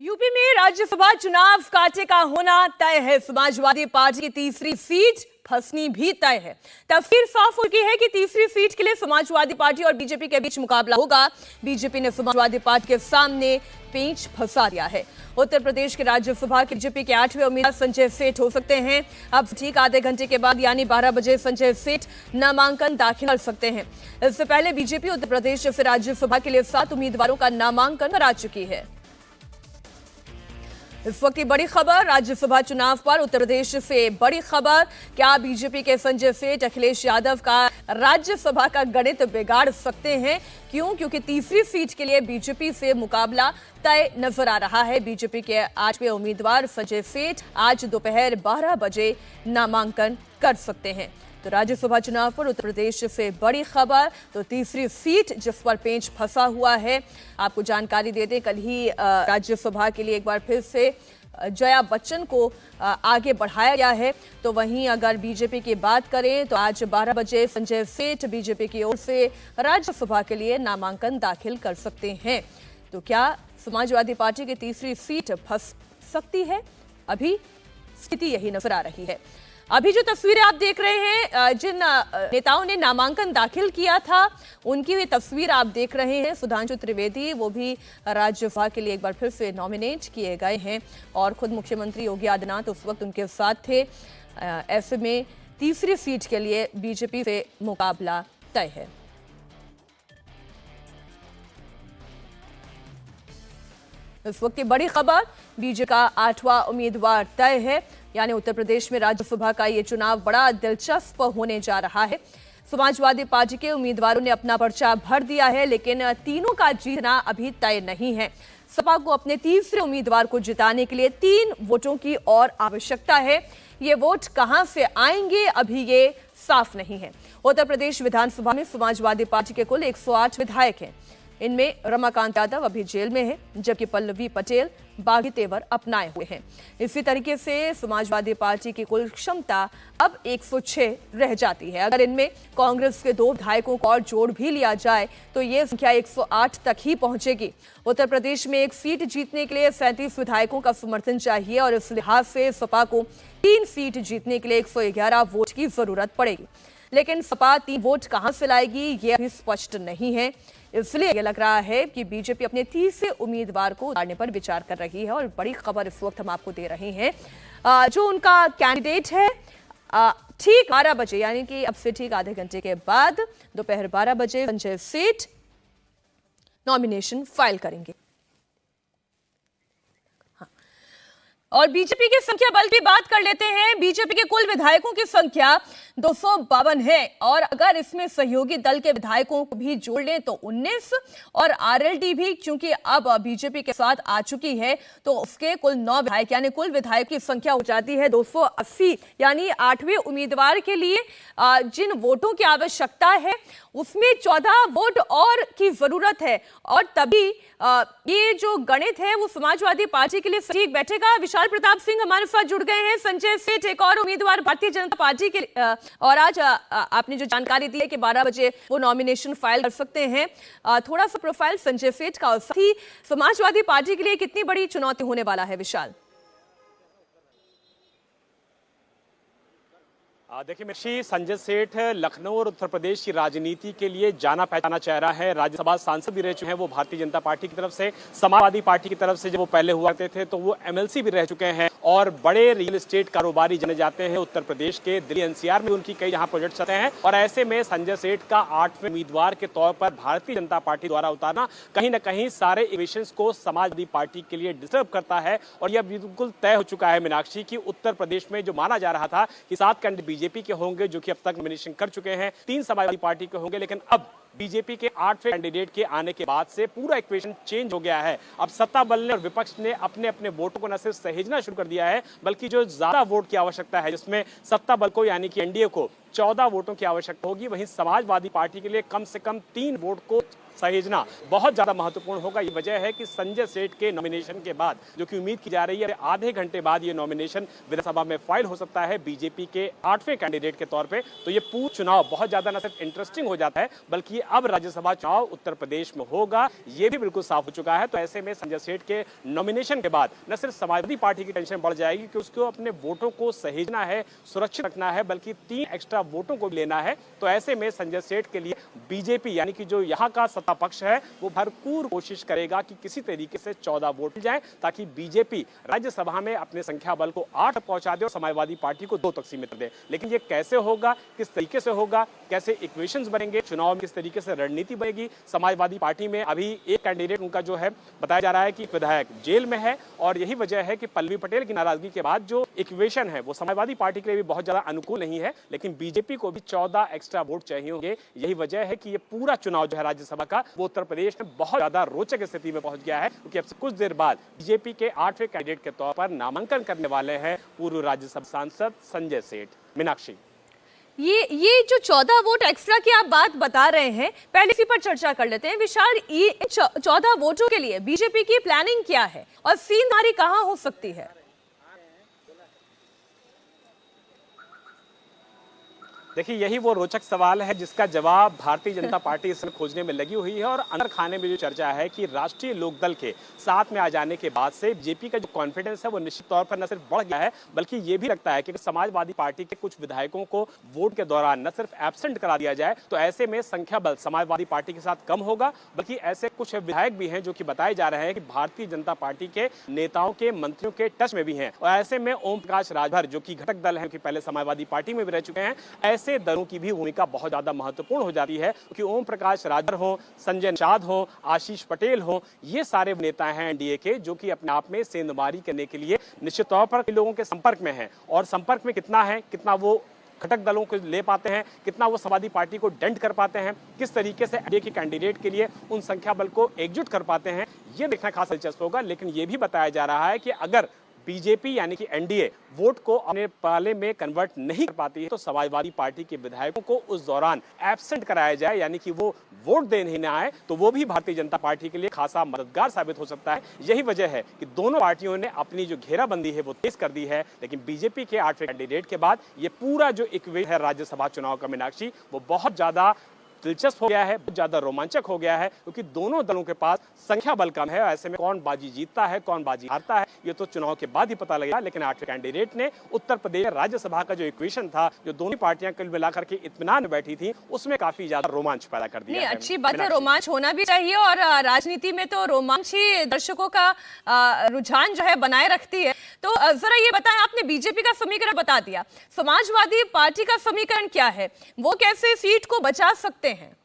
UP में राज्यसभा चुनाव कांटे का होना तय है। समाजवादी पार्टी की तीसरी सीट फंसनी भी तय है। तस्वीर साफ हो गई है कि तीसरी सीट के लिए समाजवादी पार्टी और बीजेपी के बीच मुकाबला होगा। बीजेपी ने समाजवादी पार्टी के सामने पेंच फंसा दिया है। उत्तर प्रदेश के राज्यसभा के बीजेपी के 8वें उम्मीदवार संजय सेठ हो सकते हैं। अब ठीक आधे घंटे के बाद यानी 12 बजे संजय सेठ नामांकन दाखिल कर सकते हैं। इससे पहले बीजेपी उत्तर प्रदेश से राज्यसभा के लिए 7 उम्मीदवारों का नामांकन करा चुकी है। इस वक्त की बड़ी खबर राज्यसभा चुनाव पर उत्तर प्रदेश से बड़ी खबर। क्या बीजेपी के संजय सेठ अखिलेश यादव का राज्यसभा का गणित बिगाड़ सकते हैं? क्यों? क्योंकि तीसरी सीट के लिए बीजेपी से मुकाबला तय नजर आ रहा है। बीजेपी के 8वें उम्मीदवार संजय सेठ आज दोपहर 12 बजे नामांकन कर सकते हैं। तो राज्यसभा चुनाव पर उत्तर प्रदेश से बड़ी खबर। तो तीसरी सीट जिस पर पेंच फंसा हुआ है, आपको जानकारी दे दें, कल ही राज्यसभा के लिए एक बार फिर से जया बच्चन को आगे बढ़ाया गया है। तो वहीं अगर बीजेपी की बात करें तो आज 12 बजे संजय सेठ बीजेपी की ओर से राज्यसभा के लिए नामांकन दाखिल कर सकते हैं। तो क्या समाजवादी पार्टी की तीसरी सीट फंस सकती है? अभी स्थिति यही नजर आ रही है। अभी जो तस्वीरें आप देख रहे हैं, जिन नेताओं ने नामांकन दाखिल किया था उनकी भी तस्वीर आप देख रहे हैं। सुधांशु त्रिवेदी वो भी राज्यसभा के लिए एक बार फिर से नॉमिनेट किए गए हैं और खुद मुख्यमंत्री योगी आदित्यनाथ उस वक्त उनके साथ थे। ऐसे में तीसरी सीट के लिए बीजेपी से मुकाबला तय है। इस वक्त की बड़ी खबर, बीजेपी का 8वां उम्मीदवार तय है। यानी उत्तर प्रदेश में राज्यसभा का ये चुनाव बड़ा दिलचस्प होने जा रहा है। समाजवादी पार्टी के उम्मीदवारों ने अपना पर्चा भर दिया है, लेकिन तीनों का जीतना अभी तय नहीं है। सपा को अपने तीसरे उम्मीदवार को जिताने के लिए 3 वोटों की और आवश्यकता है। ये वोट कहां से आएंगे अभी ये साफ नहीं है। उत्तर प्रदेश विधानसभा में समाजवादी पार्टी के कुल 108 विधायक हैं। इनमें रमाकांत यादव अभी जेल में है, जबकि पल्लवी पटेल बागी तेवर अपनाए हुए हैं। इसी तरीके से समाजवादी पार्टी की कुल क्षमता अब 106 रह जाती है। अगर इनमें कांग्रेस के 2 विधायकों को और जोड़ भी लिया जाए तो ये संख्या 108 तक ही पहुंचेगी। उत्तर प्रदेश में एक सीट जीतने के लिए 37 विधायकों का समर्थन चाहिए और इस लिहाज से सपा को 3 सीट जीतने के लिए 111 वोट की जरूरत पड़ेगी। लेकिन सपा 3 वोट कहां से लाएगी ये अभी स्पष्ट नहीं है। इसलिए यह लग रहा है कि बीजेपी अपने तीसरे उम्मीदवार को उतारने पर विचार कर रही है। और बड़ी खबर इस वक्त हम आपको दे रहे हैं, जो उनका कैंडिडेट है ठीक 12 बजे यानी कि अब से ठीक आधे घंटे के बाद दोपहर 12 बजे संजय सेठ नॉमिनेशन फाइल करेंगे। और बीजेपी की संख्या बल की बात कर लेते हैं। बीजेपी के कुल विधायकों की संख्या 252 है और अगर इसमें सहयोगी दल के विधायकों को भी जोड़ लें तो 19 और आरएलडी भी चूंकि अब बीजेपी के साथ आ चुकी है तो उसके कुल 9 विधायक यानी कुल विधायक की संख्या हो जाती है 280। यानी 8वें उम्मीदवार के लिए जिन वोटों की आवश्यकता है उसमें 14 वोट और की जरूरत है और तभी ये जो गणित है वो समाजवादी पार्टी के लिए ठीक बैठेगा। विशाल प्रताप सिंह हमारे साथ जुड़ गए हैं। संजय सेठ एक और उम्मीदवार भारतीय जनता पार्टी के और आज आपने जो जानकारी दी है कि 12 बजे वो नॉमिनेशन फाइल कर सकते हैं। थोड़ा सा प्रोफाइल संजय सेठ का और साथ ही समाजवादी पार्टी के लिए कितनी बड़ी चुनौती होने वाला है विशाल? देखिए मिर्ची, संजय सेठ लखनऊ और उत्तर प्रदेश की राजनीति के लिए जाना पहचाना चेहरा है। राज्यसभा सांसद भी रह चुके हैं वो भारतीय जनता पार्टी की तरफ से, समाजवादी पार्टी की तरफ से जब वो पहले हुआ करते थे तो वो एमएलसी भी रह चुके हैं और बड़े रियल एस्टेट कारोबारी जाने जाते हैं। उत्तर प्रदेश के दिल्ली एनसीआर में उनकी कई यहाँ प्रोजेक्ट्स आते हैं और ऐसे में संजय सेठ का 8वें उम्मीदवार के तौर पर भारतीय जनता पार्टी द्वारा उतारना कहीं ना कहीं सारे इक्वेशंस को समाजवादी पार्टी के लिए डिस्टर्ब करता है। और यह बिल्कुल तय हो चुका है मीनाक्षी की उत्तर प्रदेश में जो माना जा रहा था कि 7 कैंडिडेट बीजेपी के होंगे जो कि अब तक नॉमिनेशन कर चुके हैं, 3 समाजवादी पार्टी के होंगे, लेकिन अब बीजेपी के 8वें कैंडिडेट के आने के बाद से पूरा इक्वेशन चेंज हो गया है। अब सत्ता बल ने और विपक्ष ने अपने अपने वोटों को न सिर्फ सहेजना शुरू कर दिया है बल्कि जो ज्यादा वोट की आवश्यकता है जिसमें सत्ता बल को यानी कि एनडीए को 14 वोटों की आवश्यकता होगी, वहीं समाजवादी पार्टी के लिए कम से कम 3 वोट को सहेजना बहुत ज्यादा महत्वपूर्ण होगा। ये वजह है कि संजय सेठ के नॉमिनेशन के बाद जो कि उम्मीद की जा रही है आधे घंटे बाद ये नॉमिनेशन विधानसभा में फाइल हो सकता है बीजेपी के 8वें कैंडिडेट के तौर पे। तो ये पूरा चुनाव बहुत ज्यादा न सिर्फ इंटरेस्टिंग हो जाता है बल्कि अब राज्यसभा चुनाव उत्तर प्रदेश में होगा ये भी बिल्कुल साफ हो चुका है। तो ऐसे में संजय सेठ के नॉमिनेशन के बाद न सिर्फ समाजवादी पार्टी की टेंशन बढ़ जाएगी कि उसको अपने वोटों को सहेजना है, सुरक्षित रखना है, बल्कि 3 एक्स्ट्रा वोटों को लेना है। तो ऐसे में संजय सेठ के लिए बीजेपी यानी कि जो यहाँ का सत्ता पक्ष है वो भरपूर कोशिश करेगा कि किसी तरीके से 14 वोट मिल जाए ताकि बीजेपी राज्यसभा में अपने संख्या बल को 8 पहुंचा दे और समाजवादी पार्टी को 2 तक सीमित कर दे। लेकिन ये कैसे होगा, किस तरीके से होगा, कैसे इक्वेशंस बनेंगे, चुनाव में किस तरीके से रणनीति बनेगी। समाजवादी पार्टी में अभी एक कैंडिडेट उनका जो है बताया जा रहा है कि विधायक जेल में है और यही वजह है कि पल्लवी पटेल की नाराजगी के बाद जो इक्वेशन है वो समाजवादी पार्टी के लिए भी बहुत ज्यादा अनुकूल नहीं है। लेकिन बीजेपी को भी 14 एक्स्ट्रा वोट चाहिए होंगे। यही वजह है कि ये पूरा चुनाव जो है राज्यसभा का वो उत्तर प्रदेश में बहुत ज्यादा रोचक स्थिति में पहुंच गया है क्योंकि अब से कुछ देर बाद बीजेपी के 8वें कैंडिडेट के तौर पर नामांकन करने वाले हैं पूर्व राज्यसभा सांसद संजय सेठ। मीनाक्षी, ये जो 14 वोट एक्स्ट्रा की आप बात बता रहे हैं, पहले इसी पर चर्चा कर लेते हैं। विशाल, ये 14 वोटों के लिए बीजेपी की प्लानिंग क्या है और सीनदारी कहां हो सकती है? देखिए यही वो रोचक सवाल है जिसका जवाब भारतीय जनता पार्टी इसमें खोजने में लगी हुई है। और अंदर खाने में जो चर्चा है कि राष्ट्रीय लोकदल के साथ में आ जाने के बाद से बीजेपी का जो कॉन्फिडेंस है वो निश्चित तौर पर न सिर्फ बढ़ गया है बल्कि ये भी लगता है कि समाजवादी पार्टी के कुछ विधायकों को वोट के दौरान न सिर्फ एब्सेंट करा दिया जाए तो ऐसे में संख्या बल समाजवादी पार्टी के साथ कम होगा, बल्कि ऐसे कुछ विधायक भी हैं जो कि बताए जा रहे हैं कि भारतीय जनता पार्टी के नेताओं के, मंत्रियों के टच में भी हैं। और ऐसे में ओम प्रकाश राजभर जो कि घटक दल है, कि पहले समाजवादी पार्टी में भी रह चुके हैं, ऐसे दलों की भी भूमिका बहुत ज्यादा महत्वपूर्ण हो जाती है क्योंकि ओम प्रकाश राजभर हो, संजय निषाद हो, आशीष पटेल हो, ये सारे नेता हैं एनडीए के जो कि अपने आप में सेंधमारी करने के लिए निश्चित तौर पर लोगों के संपर्क में हैं। और संपर्क में कितना है, कितना वो घटक दलों को ले पाते हैं, कितना वो समाजवादी पार्टी को डेंट कर पाते हैं, किस तरीके से एनडीए के कैंडिडेट के लिए उन संख्या बल को एकजुट कर पाते हैं, ये देखना खास दिलचस्प होगा। लेकिन ये भी बताया जा रहा है कि अगर बीजेपी यानी कि एनडीए वोट को अपने पाले में कन्वर्ट नहीं कर पाती है तो समाजवादी पार्टी के विधायकों को उस दौरान एब्सेंट कराया जाए यानी कि वो वोट देने ही ना आए तो वो भी भारतीय जनता पार्टी के लिए खासा मददगार साबित हो सकता है। यही वजह है कि दोनों पार्टियों ने अपनी जो घेराबंदी है वो तेज कर दी है। लेकिन बीजेपी के 8वें कैंडिडेट के बाद ये पूरा जो इक्वेशन है राज्यसभा चुनाव का, मीनाक्षी, वो बहुत ज्यादा दिलचस्प हो गया है, बहुत ज्यादा रोमांचक हो गया है क्योंकि दोनों दलों के पास संख्या बल कम है। ऐसे में कौन बाजी जीतता है, कौन बाजी हारता है, ये तो चुनाव के बाद ही पता लगेगा। लेकिन 8वें कैंडिडेट ने उत्तर प्रदेश राज्यसभा का जो इक्वेशन था, जो दोनों पार्टियां कुल मिलाकर के इत्मीनान में बैठी थी, उसमें काफी ज्यादा रोमांच पैदा कर दिया है। अच्छी बात है, रोमांच होना भी चाहिए और राजनीति में तो रोमांच ही दर्शकों का रुझान जो है बनाए रखती है। तो जरा ये बताएं, आपने बीजेपी का समीकरण बता दिया, समाजवादी पार्टी का समीकरण क्या है, वो कैसे सीट को बचा सकते हैं?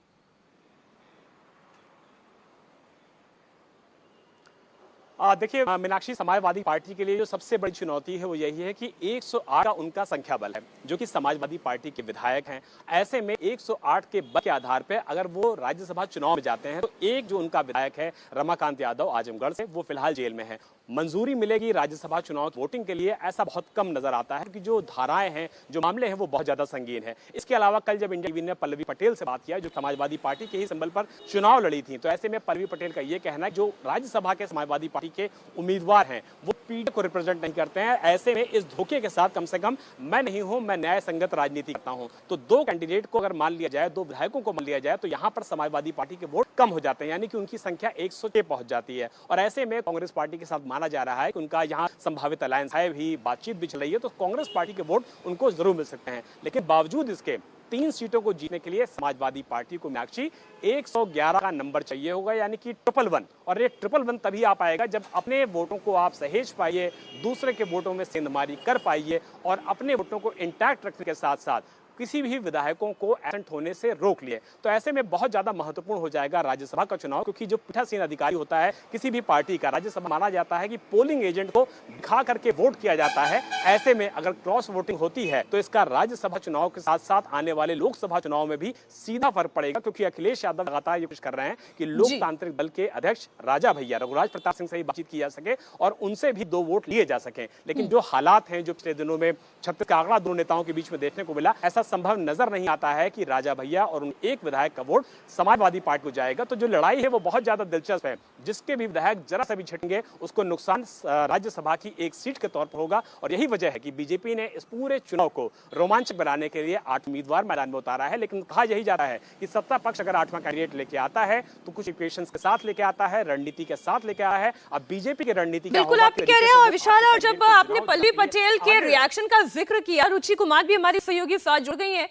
देखिए मीनाक्षी, समाजवादी पार्टी के लिए जो सबसे बड़ी चुनौती है वो यही है कि 108 का उनका संख्या बल है जो कि समाजवादी पार्टी के विधायक हैं। ऐसे में 108 के बल के आधार पर अगर वो राज्यसभा चुनाव में जाते हैं तो एक जो उनका विधायक है रमाकांत यादव आजमगढ़ से, वो फिलहाल जेल में है। मंजूरी मिलेगी राज्यसभा चुनाव वोटिंग के लिए, ऐसा बहुत कम नजर आता है क्योंकि जो धाराएं हैं, जो मामले हैं वो बहुत ज्यादा संगीन है। इसके अलावा कल जब इंडिया टीवी ने पल्लवी पटेल से बात किया जो समाजवादी पार्टी के ही सिंबल पर चुनाव लड़ी थी, तो ऐसे में पल्लवी पटेल का ये कहना है जो राज्यसभा के समाजवादी पार्टी के उम्मीदवार हैं वो पीढ़ी को रिप्रेजेंट नहीं करते हैं। ऐसे में इस धोखे के साथ कम से कम मैं नहीं हूं, मैं न्याय संगत राजनीति करता हूं। तो 2 कैंडिडेट को अगर मान लिया जाए, 2 विधायकों को मान लिया जाए तो यहां पर समाजवादी पार्टी के वोट कम हो जाते हैं यानी कि उनकी संख्या 106 पहुंच जाती है। और ऐसे में कांग्रेस पार्टी के साथ माना जा रहा है कि उनका यहाँ संभावित अलायंस है भी, बातचीत भी चल रही है, तो कांग्रेस पार्टी के वोट उनको जरूर मिल सकते हैं। लेकिन बावजूद इसके 3 सीटों को जीतने के लिए समाजवादी पार्टी को मीनाक्षी 111 का नंबर चाहिए होगा यानी कि 111। और ये 111 तभी आ पाएगा जब अपने वोटों को आप सहेज पाइए, दूसरे के वोटों में सेंधमारी कर पाइए और अपने वोटों को इंटैक्ट रखने के साथ साथ किसी भी विधायकों को एबसेंट होने से रोक लिए। तो ऐसे में बहुत ज्यादा महत्वपूर्ण हो जाएगा राज्यसभा का चुनाव क्योंकि जो पीठासीन अधिकारी होता है किसी भी पार्टी का, राज्यसभा माना जाता है कि पोलिंग एजेंट को दिखा करके वोट किया जाता है। ऐसे में अगर क्रॉस वोटिंग होती है तो इसका राज्यसभा चुनाव के साथ साथ आने वाले लोकसभा चुनाव में भी सीधा फर्क पड़ेगा क्योंकि अखिलेश यादव लगातार ये कोशिश कर रहे हैं कि लोकतांत्रिक दल के अध्यक्ष राजा भैया रघुराज प्रताप सिंह से ही बातचीत की जा सके और उनसे भी 2 वोट लिए जा सके। लेकिन जो हालात हैं जो पिछले दिनों में छत्तीसगढ़ का आंकड़ा दोनों नेताओं के बीच में देखने को मिला, ऐसा ऐसा संभव नजर नहीं आता है कि राजा भैया और उन एक विधायक का वोट समाजवादी पार्टी को जाएगा। तो जो लड़ाई है वो बहुत ज्यादा दिलचस्प है। जिसके भी विधायक जरा सा भी झटकेंगे उसको नुकसान राज्यसभा की एक सीट के तौर पर होगा। और यही वजह है कि बीजेपी ने इस पूरे चुनाव को रोमांचक बनाने के लिए 8 उम्मीदवार मैदान में उतारा है। लेकिन कहा यही जा रहा है कि सत्ता पक्ष अगर 8वां कैंडिडेट लेके आता है तो कुछ इक्वेशंस के साथ लेके आता है, रणनीति के साथ लेके आया है। अब बीजेपी की रणनीति बिल्कुल आप कह रहे हैं। और विशाल, और जब आपने पल्लवी पटेल के रिएक्शन का जिक्र किया, रुचि कुमार भी हमारी सहयोगी साथ जुड़ गई हैं।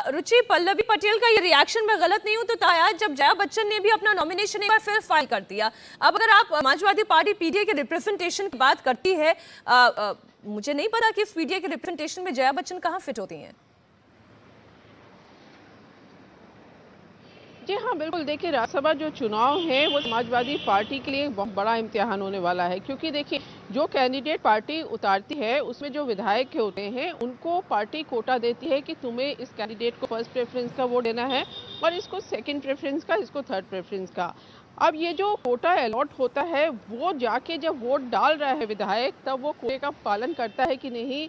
रुचि, पल्लवी पटेल का ये रिएक्शन में गलत नहीं हूं तो ताया जब जया बच्चन ने भी अपना नॉमिनेशन एक बार फिर फाइल कर दिया। अब अगर आप समाजवादी पार्टी पीडीए के रिप्रेजेंटेशन की बात करती है, मुझे नहीं पता कि इस पीडीए के रिप्रेजेंटेशन में जया बच्चन कहां फिट होती हैं। जी हाँ, बिल्कुल। देखिए, राज्यसभा जो चुनाव है वो समाजवादी पार्टी के लिए एक बहुत बड़ा इम्तिहान होने वाला है, क्योंकि देखिए जो कैंडिडेट पार्टी उतारती है उसमें जो विधायक होते हैं उनको पार्टी कोटा देती है कि तुम्हें इस कैंडिडेट को फर्स्ट प्रेफरेंस का वोट देना है और इसको सेकंड प्रेफरेंस का, इसको थर्ड प्रेफरेंस का। अब ये जो कोटा अलॉट होता है वो जाके जब वोट डाल रहा है विधायक, तब वो कोटे का पालन करता है कि नहीं,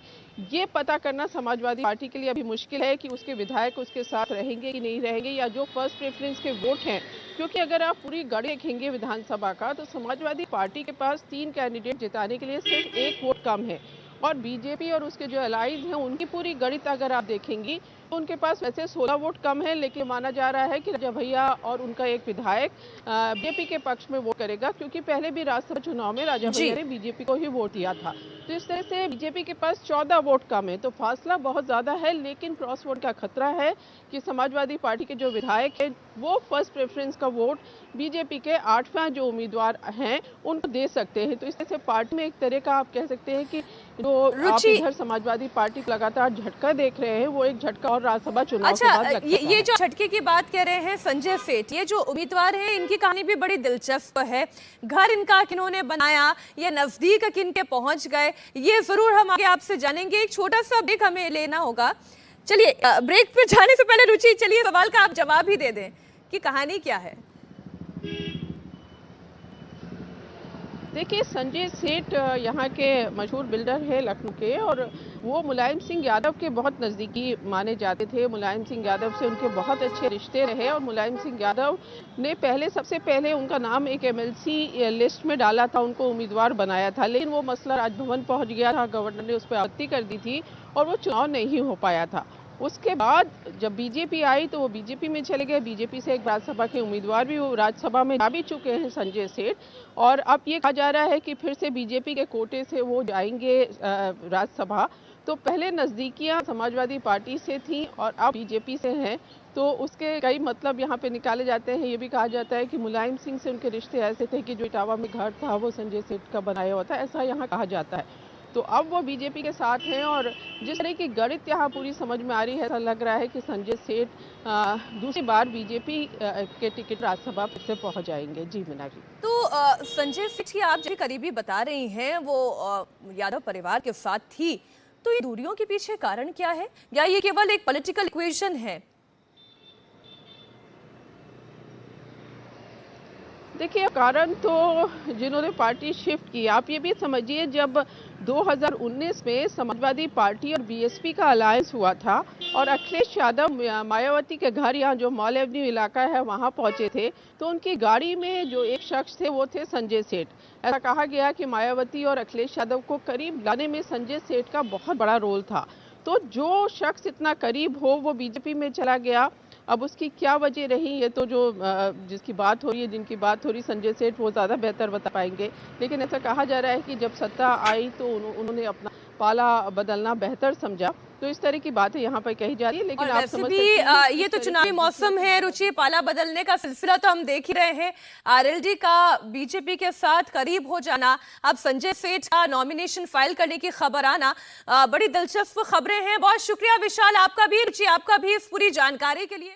ये पता करना समाजवादी पार्टी के लिए अभी मुश्किल है कि उसके विधायक उसके साथ रहेंगे कि नहीं रहेंगे, या जो फर्स्ट प्रेफरेंस के वोट हैं। क्योंकि अगर आप पूरी गढ़ देखेंगे विधानसभा का तो समाजवादी पार्टी के पास 3 कैंडिडेट जिताने के लिए सिर्फ 1 वोट कम है। और बीजेपी और उसके जो अलाइज हैं उनकी पूरी गणित अगर आप देखेंगी तो उनके पास वैसे 16 वोट कम है, लेकिन माना जा रहा है कि राजा भैया और उनका एक विधायक बीजेपी के पक्ष में वोट करेगा, क्योंकि पहले भी राज्यसभा चुनाव में राजा भैया ने बीजेपी को ही वोट दिया था। तो इस तरह से बीजेपी के पास 14 वोट कम है, तो फासला बहुत ज्यादा है। लेकिन क्रॉस वोट का खतरा है कि समाजवादी पार्टी के जो विधायक है वो फर्स्ट प्रेफरेंस का वोट बीजेपी के 8वां जो उम्मीदवार हैं उनको दे सकते हैं। तो इस तरह से पार्टी में एक तरह का आप कह सकते हैं कि जो आप इधर समाजवादी पार्टी को लगातार झटका देख रहे हैं वो एक झटका और राज्यसभा चुनाव के बाद लगता है। ये जो झटके की बात कह रहे हैं संजय सेठ, ये जो उम्मीदवार हैं इनकी कहानी भी बड़ी दिलचस्प है। घर इनका किन्होंने बनाया, ये नजदीक किनके पहुंच गए, ये जरूर हम आगे आपसे जानेंगे। एक छोटा सा ब्रेक हमें लेना होगा। चलिए, ब्रेक पे जाने से पहले रुचि, चलिए सवाल का आप जवाब ही दे दें कि कहानी क्या है। देखिए, संजय सेठ यहाँ के मशहूर बिल्डर है लखनऊ के, और वो मुलायम सिंह यादव के बहुत नज़दीकी माने जाते थे। मुलायम सिंह यादव से उनके बहुत अच्छे रिश्ते रहे और मुलायम सिंह यादव ने सबसे पहले उनका नाम एक एमएलसी लिस्ट में डाला था, उनको उम्मीदवार बनाया था। लेकिन वो मसला राजभवन पहुँच गया था, गवर्नर ने उस पर आपत्ति कर दी थी और वो चुनाव नहीं हो पाया था। उसके बाद जब बीजेपी आई तो वो बीजेपी में चले गए। बीजेपी से एक राज्यसभा के उम्मीदवार भी वो राज्यसभा में जा भी चुके हैं, संजय सेठ। और अब ये कहा जा रहा है कि फिर से बीजेपी के कोटे से वो जाएंगे राज्यसभा। तो पहले नज़दीकियां समाजवादी पार्टी से थी और अब बीजेपी से हैं, तो उसके कई मतलब यहाँ पे निकाले जाते हैं। ये भी कहा जाता है कि मुलायम सिंह से उनके रिश्ते ऐसे थे कि जो इटावा में घर था वो संजय सेठ का बनाया हुआ था, ऐसा यहाँ कहा जाता है। तो अब वो बीजेपी के साथ हैं और जिस तरह की गणित यहाँ पूरी समझ में आ रही है, ऐसा लग रहा है कि संजय सेठ दूसरी बार बीजेपी के टिकट राज्यसभा से पहुंच जाएंगे। जी मीना जी। तो संजय सेठ की आप जो करीबी बता रही हैं वो यादव परिवार के साथ थी, तो ये दूरियों के पीछे कारण क्या है, या ये केवल एक पॉलिटिकल इक्वेशन है? देखिए, कारण तो जिन्होंने पार्टी शिफ्ट की, आप ये भी समझिए जब 2019 में समाजवादी पार्टी और बीएसपी का अलायंस हुआ था और अखिलेश यादव मायावती के घर यहाँ जो मॉल एवेन्यू इलाका है वहाँ पहुँचे थे, तो उनकी गाड़ी में जो एक शख्स थे वो थे संजय सेठ। ऐसा कहा गया कि मायावती और अखिलेश यादव को करीब लाने में संजय सेठ का बहुत बड़ा रोल था। तो जो शख्स इतना करीब हो वो बीजेपी में चला गया। अब उसकी क्या वजह रही, ये तो जो जिसकी बात हो रही है, जिनकी बात हो रही संजय सेठ, वो ज़्यादा बेहतर बता पाएंगे। लेकिन ऐसा कहा जा रहा है कि जब सत्ता आई तो उन्होंने अपना पाला बदलना बेहतर समझा। तो इस तरह की बातें यहाँ पर कही जा रही है। लेकिन आप समझ सकते हैं ये तो चुनावी मौसम है रुचि, पाला बदलने का सिलसिला तो हम देख ही रहे हैं। आरएलडी का बीजेपी के साथ करीब हो जाना, अब संजय सेठ का नॉमिनेशन फाइल करने की खबर आना, बड़ी दिलचस्प खबरें हैं। बहुत शुक्रिया विशाल आपका भी, रुचि आपका भी इस पूरी जानकारी के लिए।